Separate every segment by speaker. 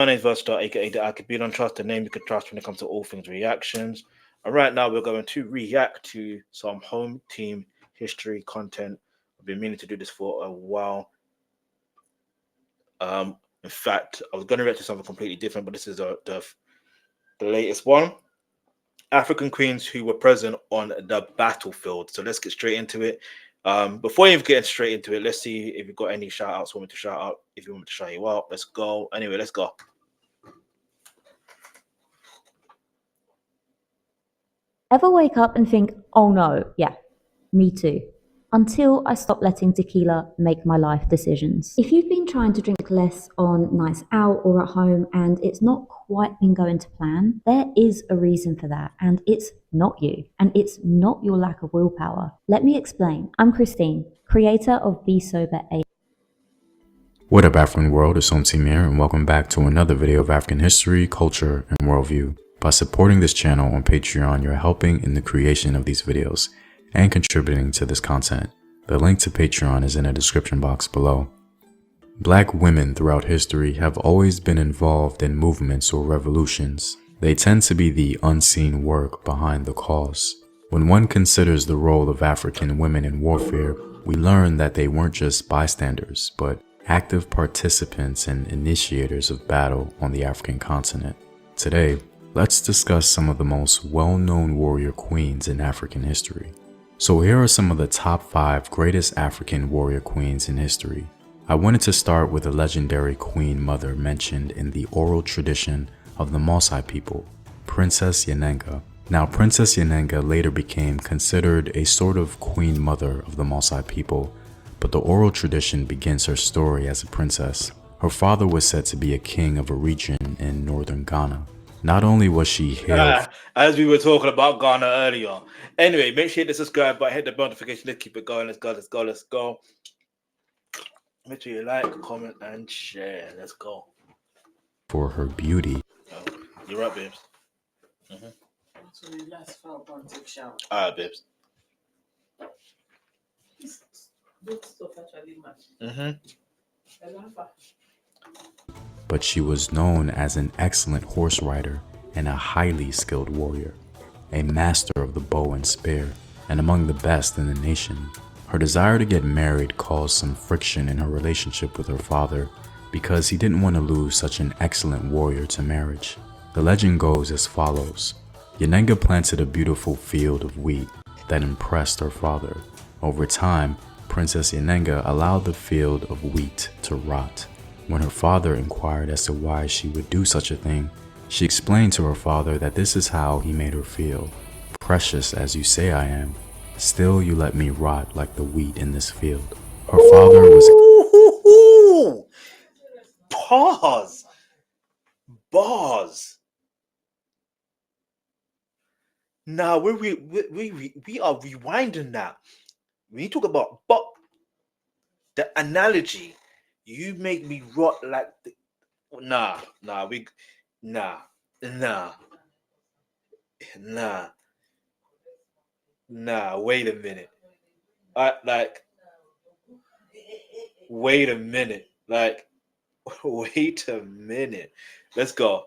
Speaker 1: My name is Verstar, aka the Alkebulan Trust, the name you can trust when it comes to all things reactions. And right now we're going to react to some home team history content. I've been meaning to do this for a while. In fact, I was going to react to something completely different, but this is the latest one. African queens who were present on the battlefield. So let's get straight into it. Before you get straight into it, let's see if you've got any shout outs for me to shout out. If you want me to shout you out, let's go. Anyway, let's go.
Speaker 2: Ever wake up and think, oh no, yeah, me too. Until I stop letting tequila make my life decisions. If you've been trying to drink less on nights out or at home and it's not quite been going to plan, there is a reason for that, and it's not you, and it's not your lack of willpower. Let me explain. I'm Christine, creator of Be Sober A.
Speaker 3: What up, African world? It's HomeTeam here, and welcome back to another video of African history, culture, and worldview. By supporting this channel on Patreon, you're helping in the creation of these videos and contributing to this content. The link to Patreon is in the description box below. Black women throughout history have always been involved in movements or revolutions. They tend to be the unseen work behind the cause. When one considers the role of African women in warfare, we learn that they weren't just bystanders, but active participants and initiators of battle on the African continent. Today, let's discuss some of the most well-known warrior queens in African history. So here are some of the top 5 greatest African warrior queens in history. I wanted to start with a legendary queen mother mentioned in the oral tradition of the Maasai people, Princess Nzinga. Now, Princess Nzinga later became considered a sort of queen mother of the Maasai people, but the oral tradition begins her story as a princess. Her father was said to be a king of a region in northern Ghana. Not only was she hailed,
Speaker 1: as we were talking about Ghana earlier. Anyway, make sure you hit the subscribe button, hit the notification. Let's keep it going. Let's go. Make sure you like, comment, and share. Let's go.
Speaker 3: For her beauty.
Speaker 1: Oh, you're right, babes. Alright, babes.
Speaker 3: But she was known as an excellent horse rider and a highly skilled warrior, a master of the bow and spear, and among the best in the nation. Her desire to get married caused some friction in her relationship with her father because he didn't want to lose such an excellent warrior to marriage. The legend goes as follows. Nzinga planted a beautiful field of wheat that impressed her father. Over time, Princess Nzinga allowed the field of wheat to rot. When her father inquired as to why she would do such a thing, she explained to her father that this is how he made her feel. Precious as you say I am, still you let me rot like the wheat in this field. Her father was...
Speaker 1: Pause. Bars. Now we are rewinding that. When you talk about the analogy, you make me rot like the, nah. Wait a minute. Wait a minute. Let's go.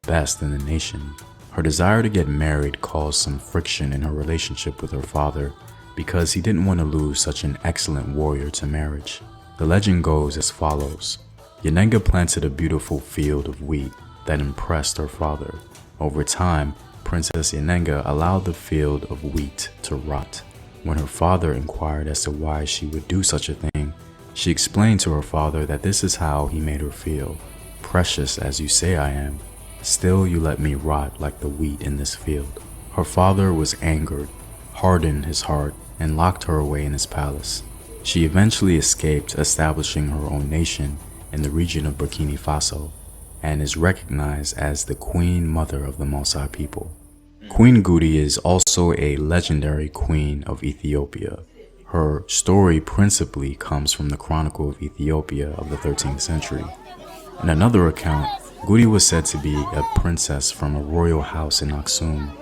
Speaker 3: Best in the nation. Her desire to get married caused some friction in her relationship with her father because he didn't want to lose such an excellent warrior to marriage. The legend goes as follows. Nzinga planted a beautiful field of wheat that impressed her father. Over time, Princess Nzinga allowed the field of wheat to rot. When her father inquired as to why she would do such a thing, she explained to her father that this is how he made her feel. Precious as you say I am, still you let me rot like the wheat in this field. Her father was angered, hardened his heart, and locked her away in his palace. She eventually escaped, establishing her own nation in the region of Burkina Faso, and is recognized as the Queen Mother of the Maasai people. Queen Ngudi is also a legendary queen of Ethiopia. Her story principally comes from the Chronicle of Ethiopia of the 13th century. In another account, Ngudi was said to be a princess from a royal house in Aksum.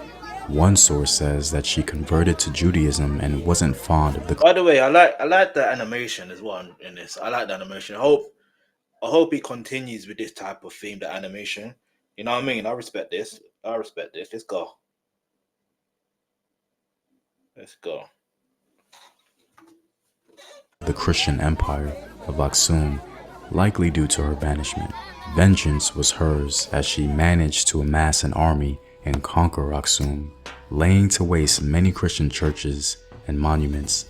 Speaker 3: One source says that she converted to Judaism and wasn't fond of the...
Speaker 1: By the way, I like the animation as well in this. I like the animation. I hope he continues with this type of theme, the animation. You know what I mean? I respect this. I respect this. Let's go. Let's go.
Speaker 3: The Christian empire of Aksum, likely due to her banishment. Vengeance was hers as she managed to amass an army and conquer Aksum, laying to waste many Christian churches and monuments.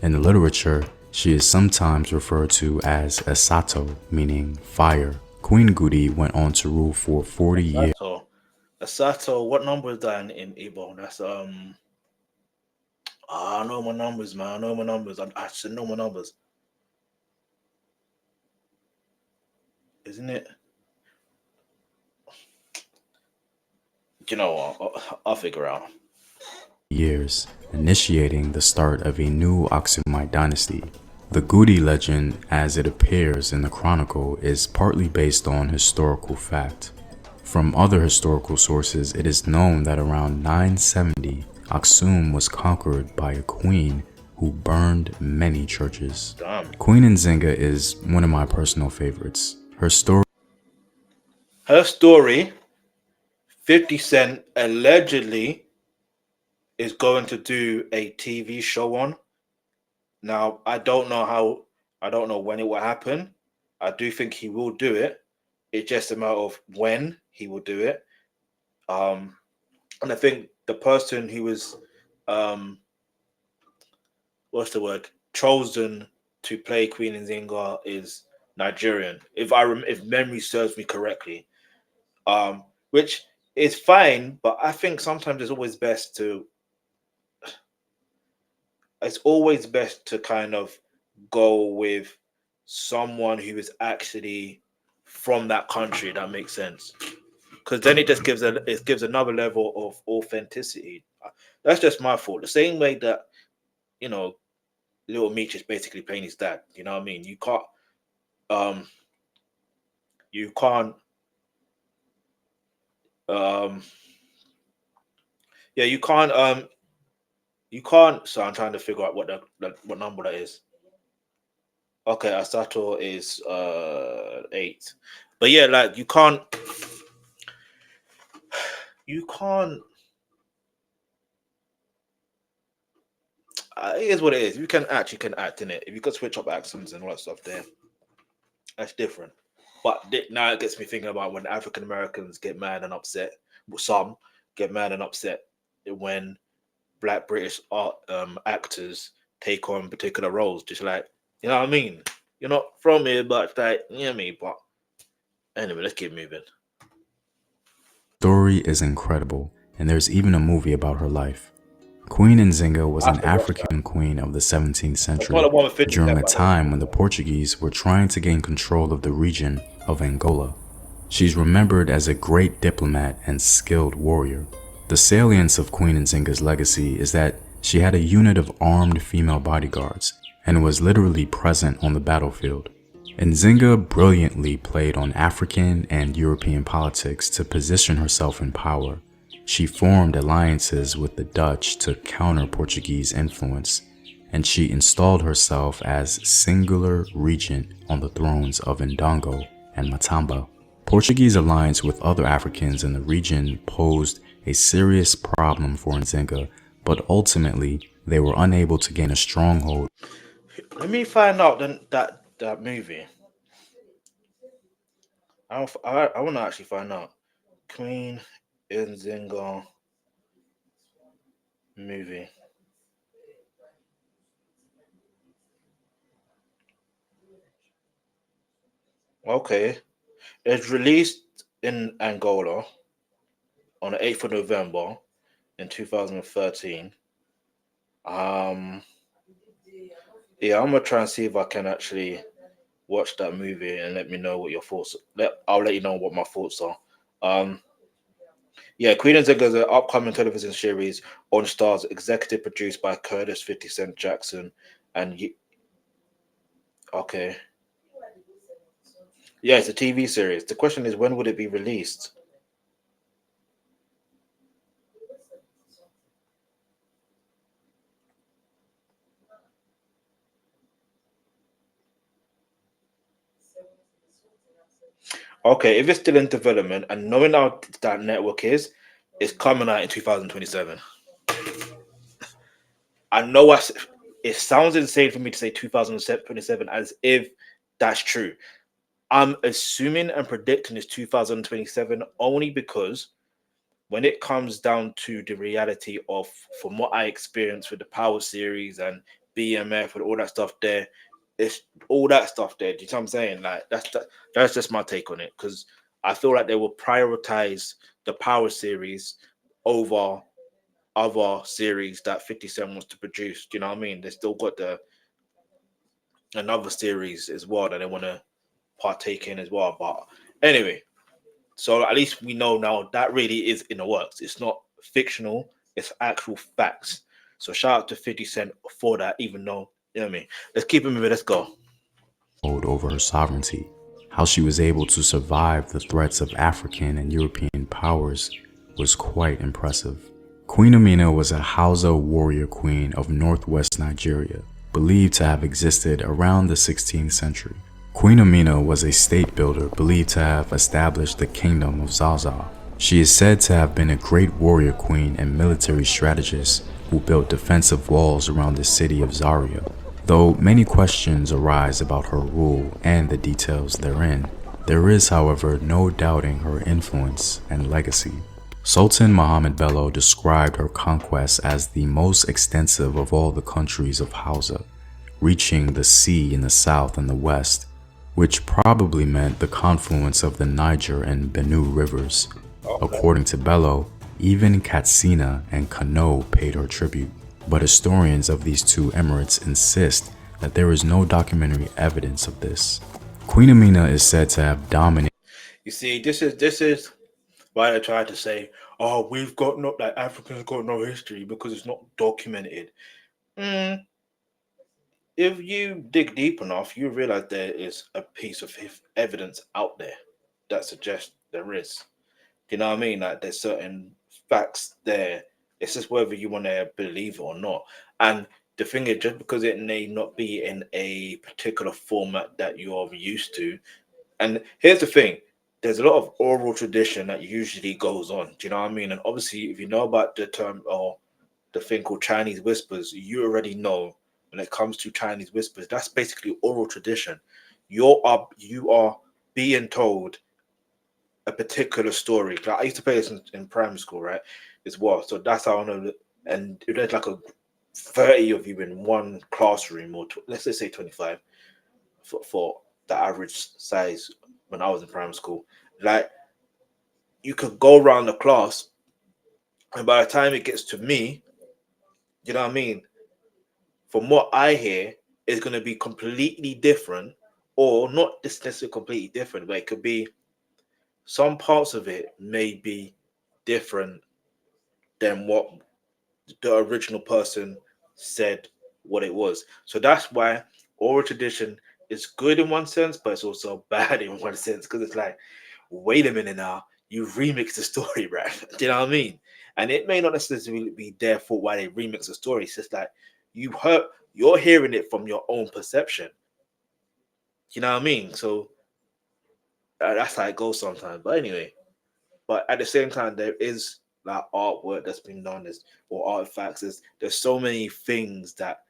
Speaker 3: In the literature, she is sometimes referred to as Asato, meaning fire. Queen Gudi went on to rule for 40 years.
Speaker 1: So, Asato, what number is that in Igbo? That's I know my numbers, man. I know my numbers. I should know my numbers. Isn't it? You know what? I'll figure out.
Speaker 3: Years, initiating the start of a new Aksumite dynasty. The Gudi legend, as it appears in the chronicle, is partly based on historical fact. From other historical sources, it is known that around 970, Aksum was conquered by a queen who burned many churches.
Speaker 1: Damn.
Speaker 3: Queen Nzinga is one of my personal favorites. Her story
Speaker 1: 50 Cent allegedly is going to do a TV show on. Now, I don't know when it will happen. I do think he will do it. It's just a matter of when he will do it. And I think the person who was, chosen to play Queen Nzinga is Nigerian, if memory serves me correctly. Which is fine, but I think sometimes it's always best to kind of go with someone who is actually from that country. That makes sense, because then it just gives another level of authenticity. That's just my thought. The same way that Little Meech is basically playing his dad. You know what I mean? Um, you can't, um, yeah, you can't. So I'm trying to figure out what number that is. Okay, Asato is 8, but yeah, like you can't. It is what it is. You can act in it. If you could switch up accents and all that stuff, there, that's different. But now it gets me thinking about when African Americans get mad and upset. Well, some get mad and upset when Black British actors take on particular roles. Just like, you know what I mean? You're not from here, but like, you know what I mean? But anyway, let's keep moving.
Speaker 3: story is incredible, and there's even a movie about her life. Queen Nzinga was an African queen of the 17th century during a time when the Portuguese were trying to gain control of the region of Angola. She's remembered as a great diplomat and skilled warrior. The salience of Queen Nzinga's legacy is that she had a unit of armed female bodyguards and was literally present on the battlefield. Nzinga brilliantly played on African and European politics to position herself in power. She formed alliances with the Dutch to counter Portuguese influence, and she installed herself as singular regent on the thrones of Ndongo and Matamba. Portuguese alliance with other Africans in the region posed a serious problem for Nzinga, but ultimately they were unable to gain a stronghold.
Speaker 1: Let me find out that movie. I want to actually find out. Queen Nzinga movie. Okay, it's released in Angola on the 8th of November in 2013. Yeah, I'm gonna try and see if I can actually watch that movie and let me know what your thoughts. I'll let you know what my thoughts are. Yeah, Queen Nzinga is an upcoming television series on Stars, executive produced by Curtis 50 Cent Jackson, and okay, yeah, it's a TV series. The question is, when would it be released? Okay, if it's still in development and knowing how that network is, it's coming out in 2027. I know it sounds insane for me to say 2027 as if that's true. I'm assuming and predicting it's 2027 only because when it comes down to the reality of, from what I experienced with the Power series and BMF and all that stuff there, it's all that stuff there. Do you know what I'm saying? Like that's just my take on it, because I feel like they will prioritize the Power series over other series that 50 Cent wants to produce. Do you know what I mean? They still got the another series as well that they want to partake in as well. But anyway, so at least we know now that really is in the works. It's not fictional, it's actual facts. So shout out to 50 Cent for that, even though, you know what I mean? Let's keep it moving, let's go.
Speaker 3: Over her sovereignty, how she was able to survive the threats of African and European powers was quite impressive. Queen Amina was a Hausa warrior queen of northwest Nigeria, believed to have existed around the 16th century. Queen Amina was a state builder believed to have established the kingdom of Zaza. She is said to have been a great warrior queen and military strategist who built defensive walls around the city of Zaria. Though many questions arise about her rule and the details therein, there is, however, no doubting her influence and legacy. Sultan Muhammad Bello described her conquest as the most extensive of all the countries of Hausa, reaching the sea in the south and the west, which probably meant the confluence of the Niger and Benue rivers. According to Bello, even Katsina and Kano paid her tribute. But historians of these two emirates insist that there is no documentary evidence of this. Queen Amina is said to have dominated.
Speaker 1: You see, this is why I try to say, oh, we've got no, like, Africans got no history because it's not documented. If you dig deep enough, you realize there is a piece of evidence out there that suggests there is. Do you know what I mean? Like, there's certain facts there. It's just whether you want to believe it or not. And the thing is, just because it may not be in a particular format that you're used to, and here's the thing, there's a lot of oral tradition that usually goes on. Do you know what I mean? And obviously, if you know about the term or the thing called Chinese whispers, you already know when it comes to Chinese whispers, that's basically oral tradition. You are being told a particular story. Like, I used to play this in primary school, right? As well. So that's how I know. And if there's like a 30 of you in one classroom, or let's just say 25 for the average size when I was in primary school, like, you could go around the class, and by the time it gets to me, you know what I mean? From what I hear, it's going to be completely different, or not necessarily completely different, but it could be some parts of it may be different than what the original person said what it was. So that's why oral tradition is good in one sense, but it's also bad in one sense, because it's like, wait a minute now, you remix the story, right? Do you know what I mean? And it may not necessarily be their fault why they remix the story. It's just like you're hearing it from your own perception. You know what I mean? So that's how it goes sometimes. But anyway, but at the same time, there is like artwork that's been done as or artifacts. There's so many things that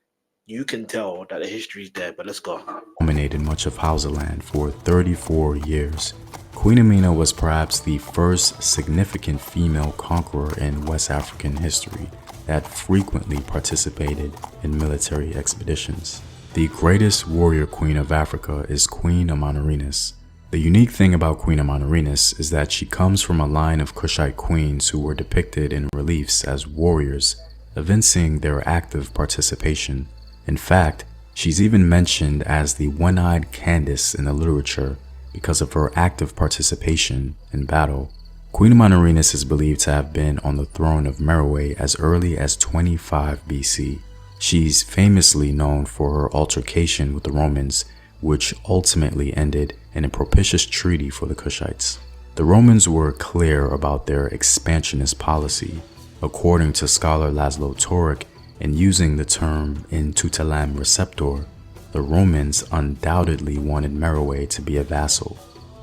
Speaker 1: you can tell that the history is there. But let's go.
Speaker 3: Dominated much of Hausa land for 34 years. Queen Amina was perhaps the first significant female conqueror in West African history that frequently participated in military expeditions. The greatest warrior queen of Africa is Queen Amanirenas. The unique thing about Queen Amanirenas is that she comes from a line of Kushite queens who were depicted in reliefs as warriors, evincing their active participation. In fact, she's even mentioned as the one-eyed Candace in the literature because of her active participation in battle. Queen Amanirenas is believed to have been on the throne of Meroe as early as 25 BC. She's famously known for her altercation with the Romans, which ultimately ended in a propitious treaty for the Kushites. The Romans were clear about their expansionist policy. According to scholar Laszlo Torik, in using the term in tutelam receptor, the Romans undoubtedly wanted Meroe to be a vassal.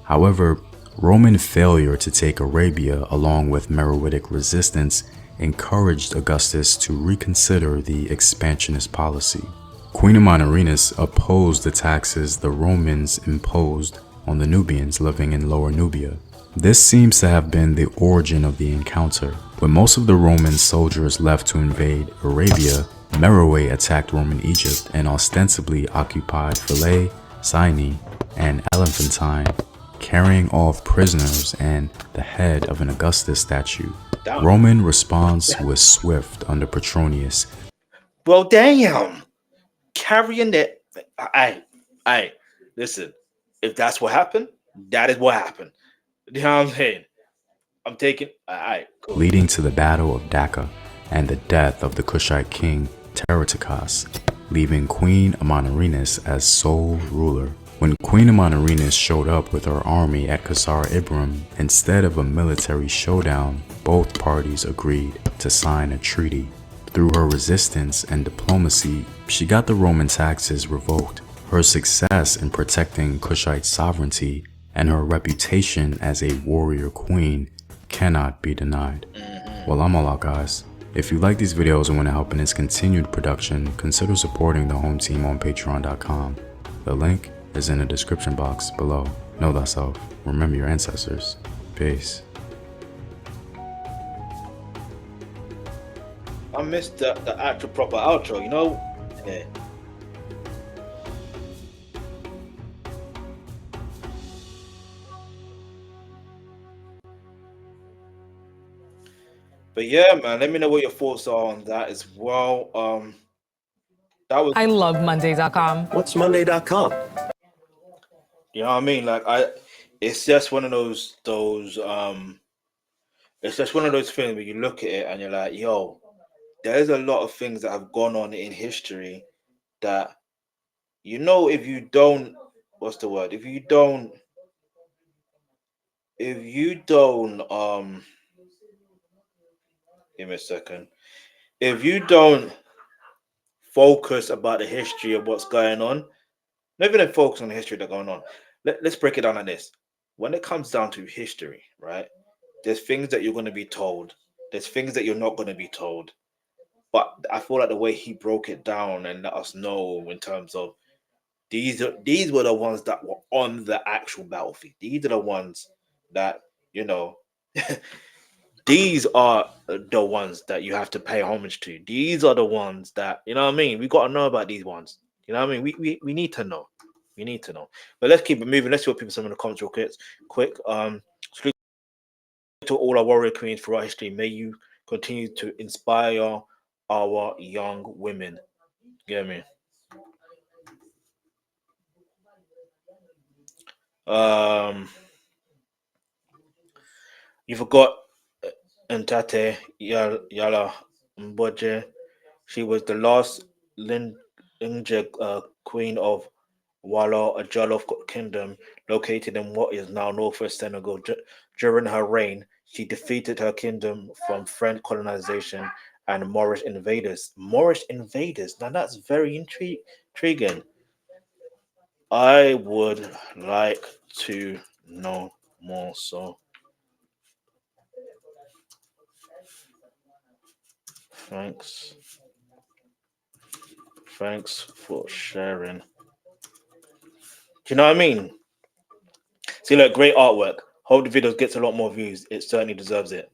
Speaker 3: However, Roman failure to take Arabia along with Meroitic resistance encouraged Augustus to reconsider the expansionist policy. Queen Amanirenas opposed the taxes the Romans imposed on the Nubians living in Lower Nubia. This seems to have been the origin of the encounter. When most of the Roman soldiers left to invade Arabia, Meroe attacked Roman Egypt and ostensibly occupied Philae, Syene, and Elephantine, carrying off prisoners and the head of an Augustus statue. Roman response was swift under Petronius.
Speaker 1: Well, damn. Carrying that. I listen. If that's what happened, that is what happened. You know what I'm saying? I'm taking. Cool.
Speaker 3: Leading to the Battle of Dacca and the death of the Kushite king Tereticus, leaving Queen Amanirenas as sole ruler. When Queen Amanirenas showed up with her army at Qasr Ibrim, instead of a military showdown, both parties agreed to sign a treaty. Through her resistance and diplomacy, she got the Roman taxes revoked. Her success in protecting Kushite sovereignty and her reputation as a warrior queen cannot be denied. Well, I'm all out, guys. If you like these videos and want to help in its continued production, consider supporting the home team on patreon.com. The link is in the description box below. Know thyself. Remember your ancestors. Peace.
Speaker 1: I missed the actual proper outro, you know? Yeah. But yeah, man, let me know what your thoughts are on that as well. That was.
Speaker 4: I love Monday.com.
Speaker 5: What's Monday.com?
Speaker 1: You know what I mean? Like it's just one of those it's just one of those things where you look at it and you're like, yo, there's a lot of things that have gone on in history that, you know, if you don't, what's the word? If you don't, give me a second. If you don't focus about the history of what's going on, not even focus on the history that's going on. Let's break it down like this. When it comes down to history, right? There's things that you're going to be told. There's things that you're not going to be told. But I feel like the way he broke it down and let us know in terms of these were the ones that were on the actual battlefield. These are the ones that, you know, these are the ones that you have to pay homage to. These are the ones that, you know what I mean? We got to know about these ones. You know what I mean? We need to know. We need to know. But let's keep it moving. Let's see what people say in the comments real quick. Salute to all our warrior queens throughout history. May you continue to inspire our young women. Get me? You forgot Ntate Yala Mboje. She was the last Linje queen of Walo, a Jollof kingdom located in what is now northwest Senegal. During her reign, she defeated her kingdom from French colonization and Moorish invaders. Moorish invaders. Now that's very intriguing. I would like to know more. So, thanks for sharing. Do you know what I mean? See, look, great artwork. Hope the video gets a lot more views. It certainly deserves it.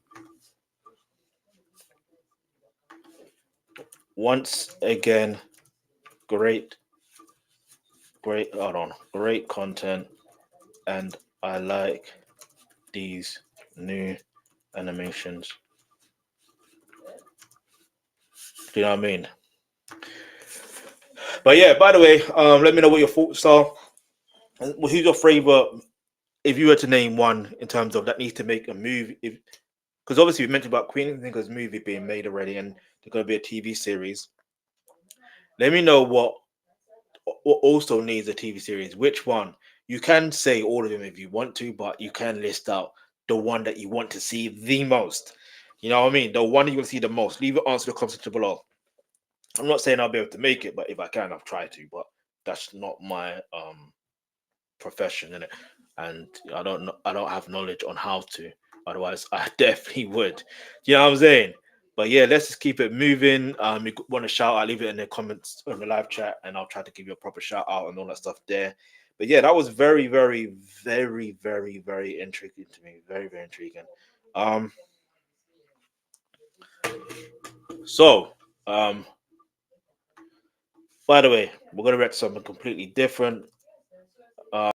Speaker 1: Once again, great content, and I like these new animations. Do you know what I mean? But yeah, by the way, let me know what your thoughts are. Who's your favorite? If you were to name one in terms of that needs to make a movie, because obviously we mentioned about Queen Nzinga's movie being made already, and there's going to be a TV series. Let me know what also needs a TV series. Which one? You can say all of them if you want to, but you can list out the one that you want to see the most. You know what I mean? The one that you will see the most. Leave your answer in the comments below. I'm not saying I'll be able to make it, but if I can, I'll try to. But that's not my profession, innit? and I don't know, I don't have knowledge on how to. Otherwise, I definitely would. You know what I'm saying? But yeah, let's just keep it moving. You want to shout out, leave it in the comments on the live chat, and I'll try to give you a proper shout out and all that stuff there. But yeah, that was very, very, very, very, very intriguing to me. Very, very intriguing. Um, so by the way, we're gonna react to something completely different.